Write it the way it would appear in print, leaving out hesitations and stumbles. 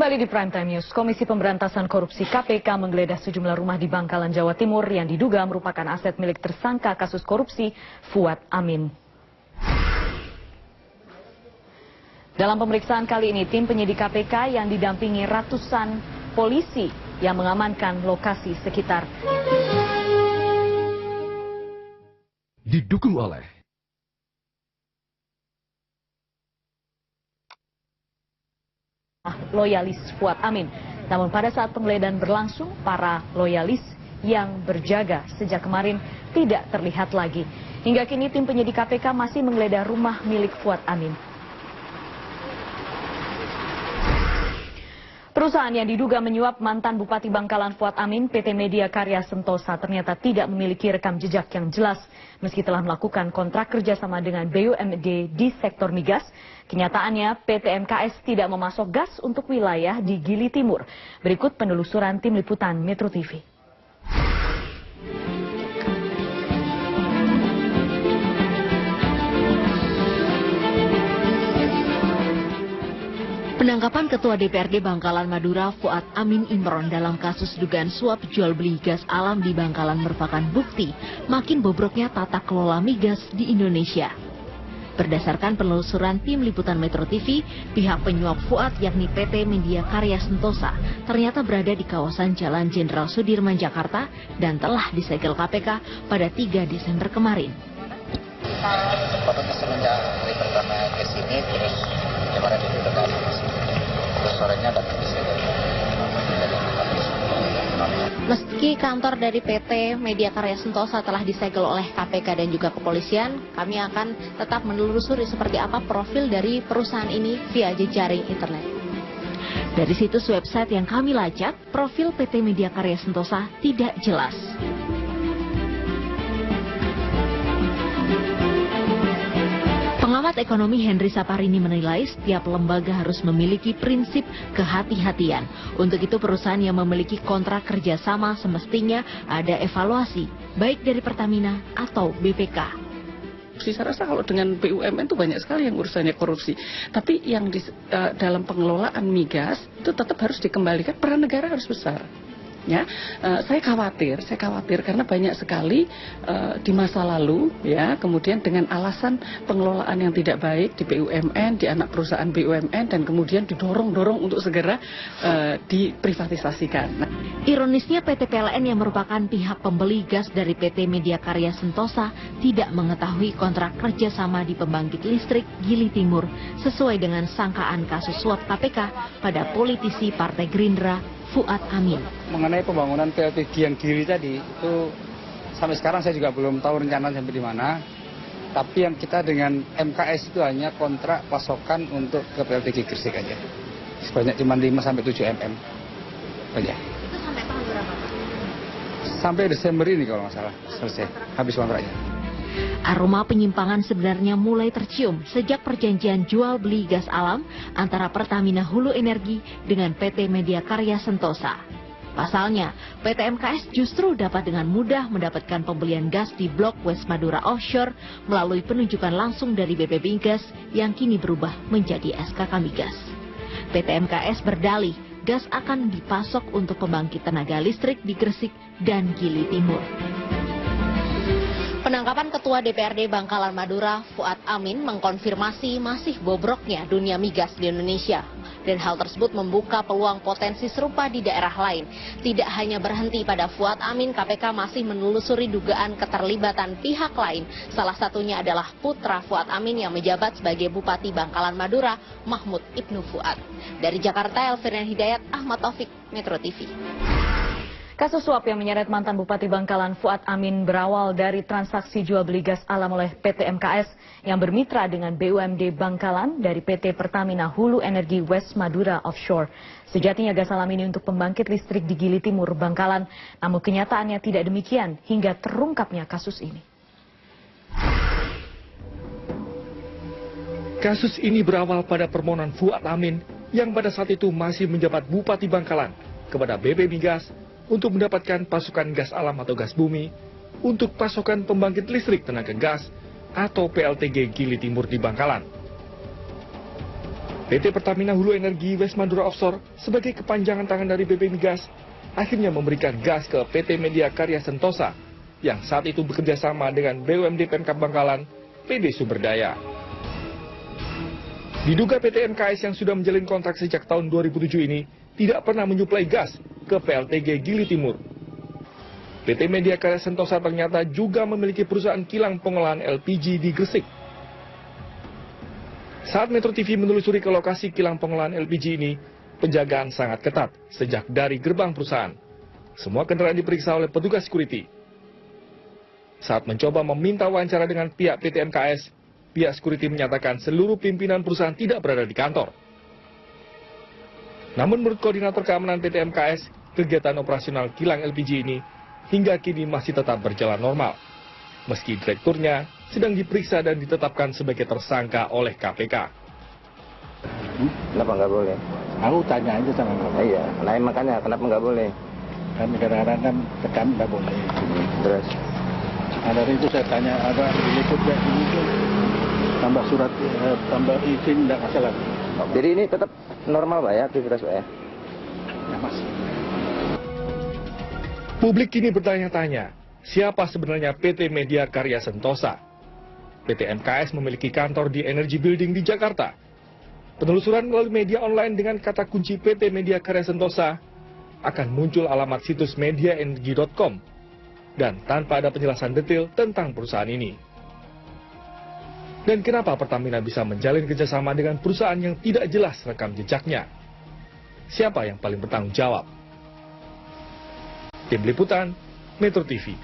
Kembali di Primetime News, Komisi Pemberantasan Korupsi KPK menggeledah sejumlah rumah di Bangkalan, Jawa Timur yang diduga merupakan aset milik tersangka kasus korupsi Fuad Amin. Dalam pemeriksaan kali ini, tim penyidik KPK yang didampingi ratusan polisi yang mengamankan lokasi sekitar. Didukung oleh loyalis Fuad Amin. Namun pada saat penggeledahan berlangsung, para loyalis yang berjaga sejak kemarin tidak terlihat lagi. Hingga kini tim penyidik KPK masih menggeledah rumah milik Fuad Amin. Perusahaan yang diduga menyuap mantan Bupati Bangkalan Fuad Amin, PT Media Karya Sentosa, ternyata tidak memiliki rekam jejak yang jelas. Meski telah melakukan kontrak kerjasama dengan BUMD di sektor migas, kenyataannya PT MKS tidak memasok gas untuk wilayah di Gili Timur. Berikut penelusuran tim liputan Metro TV. Penangkapan Ketua DPRD Bangkalan Madura Fuad Amin Imron dalam kasus dugaan suap jual beli gas alam di Bangkalan merupakan bukti makin bobroknya tata kelola migas di Indonesia. Berdasarkan penelusuran tim liputan Metro TV, pihak penyuap Fuad yakni PT Media Karya Sentosa ternyata berada di kawasan Jalan Jenderal Sudirman, Jakarta dan telah disegel KPK pada 3 Desember kemarin. Fotonya semenjak hari pertama ke sini, terus kemarin itu terkait terus sorenya datang ke sini. Meski kantor dari PT Media Karya Sentosa telah disegel oleh KPK dan juga kepolisian, kami akan tetap menelusuri seperti apa profil dari perusahaan ini via jejaring internet. Dari situs website yang kami lacak, profil PT Media Karya Sentosa tidak jelas. Pengamat ekonomi Henry Saparini menilai setiap lembaga harus memiliki prinsip kehati-hatian. Untuk itu perusahaan yang memiliki kontrak kerjasama semestinya ada evaluasi, baik dari Pertamina atau BPK. Saya rasa kalau dengan BUMN itu banyak sekali yang urusannya korupsi. Tapi yang dalam pengelolaan migas itu tetap harus dikembalikan, peran negara harus besar. Ya, saya khawatir karena banyak sekali di masa lalu ya, kemudian dengan alasan pengelolaan yang tidak baik di BUMN, di anak perusahaan BUMN dan kemudian didorong-dorong untuk segera diprivatisasikan. Ironisnya PT PLN yang merupakan pihak pembeli gas dari PT Media Karya Sentosa tidak mengetahui kontrak kerjasama di pembangkit listrik Gili Timur sesuai dengan sangkaan kasus suap KPK pada politisi Partai Gerindra Fuad Amin. Mengenai pembangunan PLTG yang Gili tadi, itu sampai sekarang saya juga belum tahu rencana sampai di mana. Tapi yang kita dengan MKS itu hanya kontrak pasokan untuk ke PLTG Gresik aja. Sebanyak cuma 5-7 mm. Aja. Itu sampai tahun berapa? Sampai Desember ini kalau nggak salah selesai, habis kontraknya. Aroma penyimpangan sebenarnya mulai tercium sejak perjanjian jual beli gas alam antara Pertamina Hulu Energi dengan PT Media Karya Sentosa. Pasalnya, PT MKS justru dapat dengan mudah mendapatkan pembelian gas di Blok West Madura Offshore melalui penunjukan langsung dari BP Migas yang kini berubah menjadi SKK Migas. PT MKS berdalih gas akan dipasok untuk pembangkit tenaga listrik di Gresik dan Gili Timur. Penangkapan Ketua DPRD Bangkalan Madura Fuad Amin mengkonfirmasi masih bobroknya dunia migas di Indonesia. Dan hal tersebut membuka peluang potensi serupa di daerah lain. Tidak hanya berhenti pada Fuad Amin, KPK masih menelusuri dugaan keterlibatan pihak lain. Salah satunya adalah putra Fuad Amin yang menjabat sebagai Bupati Bangkalan Madura, Mahmud Ibnu Fuad. Dari Jakarta, Elvirian Hidayat, Ahmad Taufik, Metro TV. Kasus suap yang menyeret mantan Bupati Bangkalan Fuad Amin berawal dari transaksi jual beli gas alam oleh PT MKS yang bermitra dengan BUMD Bangkalan dari PT Pertamina Hulu Energi West Madura Offshore. Sejatinya gas alam ini untuk pembangkit listrik di Gili Timur, Bangkalan, namun kenyataannya tidak demikian hingga terungkapnya kasus ini. kasus ini berawal pada permohonan Fuad Amin yang pada saat itu masih menjabat Bupati Bangkalan kepada BP Migas untuk mendapatkan pasokan gas alam atau gas bumi untuk pasokan pembangkit listrik tenaga gas atau PLTG Gili Timur di Bangkalan. PT Pertamina Hulu Energi West Madura Offshore sebagai kepanjangan tangan dari BP Migas akhirnya memberikan gas ke PT Media Karya Sentosa yang saat itu bekerja sama dengan BUMD Pemkab Bangkalan, PD Sumberdaya. Diduga PT MKS yang sudah menjalin kontrak sejak tahun 2007 ini tidak pernah menyuplai gas ke PLTG Gili Timur. PT Media Karya Sentosa ternyata juga memiliki perusahaan kilang pengolahan LPG di Gresik. Saat Metro TV menelusuri ke lokasi kilang pengolahan LPG ini, penjagaan sangat ketat sejak dari gerbang perusahaan. Semua kendaraan diperiksa oleh petugas security. Saat mencoba meminta wawancara dengan pihak PT MKS, pihak security menyatakan seluruh pimpinan perusahaan tidak berada di kantor. Namun menurut Koordinator Keamanan PT MKS, kegiatan operasional kilang LPG ini hingga kini masih tetap berjalan normal. Meski direkturnya sedang diperiksa dan ditetapkan sebagai tersangka oleh KPK. Kenapa nggak boleh? Aku tanya aja sama kamu. Iya, nah makanya kenapa nggak boleh? Kan kadang-kadang kan tekan nggak boleh. Terus? Nah, dari itu saya tanya, ada diliput kayak gini tuh, tambah surat, tambah izin, nggak masalah. Jadi ini tetap normal Pak ya, aktivitas Pak ya? Ya, Mas. Publik kini bertanya-tanya, siapa sebenarnya PT Media Karya Sentosa? PT MKS memiliki kantor di Energy Building di Jakarta. Penelusuran melalui media online dengan kata kunci PT Media Karya Sentosa akan muncul alamat situs mediaenergy.com dan tanpa ada penjelasan detail tentang perusahaan ini. Dan kenapa Pertamina bisa menjalin kerjasama dengan perusahaan yang tidak jelas rekam jejaknya? Siapa yang paling bertanggung jawab? Tim Liputan, Metro TV.